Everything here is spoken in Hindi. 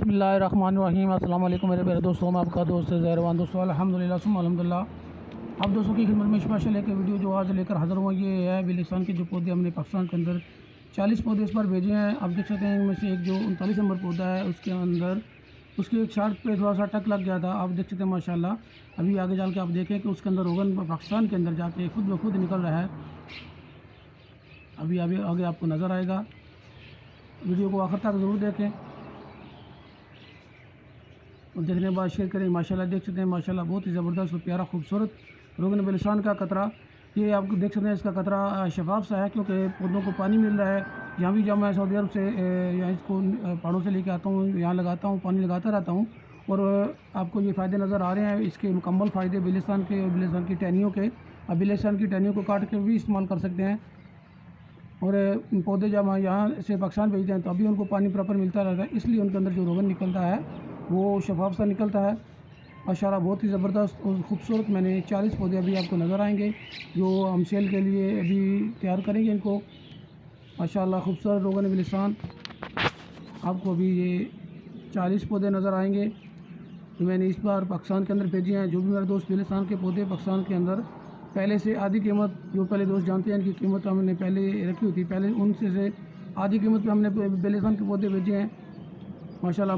बिस्मिल्लाहिर्रहमानिर्रहीम। अस्सलाम वालेकुम मेरे प्यारे दोस्तों, मैं आपका दोस्त ज़हरवान। दोस्तों अल्हम्दुलिल्लाह सुम्मा अल्हम्दुलिल्लाह, आप दोस्तों की खिदमत में स्पेशल एक वीडियो जो आज लेकर हाज़िर हुआ। ये है बिलिस्तान के जो पौधे हमने पाकिस्तान के अंदर 40 पौधे इस पर भेजे हैं। आप देख सकते हैं इनमें से एक जो 39 नंबर पौधा है उसके अंदर उसके एक शार्ट पे थोड़ा सा टक लग गया था। आप देख सकते हैं माशाल्लाह। अभी आगे चल के आप देखें कि उसके अंदर रोगन पाकिस्तान के अंदर जाके खुद ब खुद निकल रहा है। अभी अभी आगे आपको नज़र आएगा। वीडियो को आखिर तक ज़रूर देखें और देखने के बाद शेयर करें। माशाल्लाह देख सकते हैं माशाल्लाह बहुत ही ज़बरदस्त और प्यारा खूबसूरत रोगन बिलिस्तान का कतरा। ये आप देख सकते हैं इसका कतरा शफाफ सा है क्योंकि पौधों को पानी मिल रहा है। यहाँ भी जब मैं सऊदी अरब से यहाँ इसको पहाड़ों से लेके आता हूँ, यहाँ लगाता हूँ, पानी लगाता रहता हूँ और आपको ये फ़ायदे नज़र आ रहे हैं। इसके मुकम्मल फ़ायदे बिलिस्तान की टहनियों के, अब बिलिस्तान की टहनियों को काट के भी इस्तेमाल कर सकते हैं। और पौधे जब यहाँ से पाकिस्तान भेजते हैं तो अभी उनको पानी प्रॉपर मिलता रहता है, इसलिए उनके अंदर जो रोगन निकलता है वो शफाफ सा निकलता है। माशाल्लाह बहुत ही ज़बरदस्त और ख़ूबसूरत मैंने 40 पौधे अभी आपको नज़र आएंगे जो हम सेल के लिए अभी तैयार करेंगे इनको। माशाल्लाह खूबसूरत रोगन बिलिस्तान आपको अभी ये 40 पौधे नज़र आएंगे जो मैंने इस बार पाकिस्तान के अंदर भेजे हैं। जो भी मेरे दोस्त बिलिस्तान के पौधे पाकिस्तान के अंदर पहले से आधी कीमत, जो पहले दोस्त जानते हैं इनकी कीमत हमने पहले रखी हुई थी, पहले उनसे से आधी कीमत पे हमने बिलिस्तान के पौधे भेजे हैं। माशाल्लाह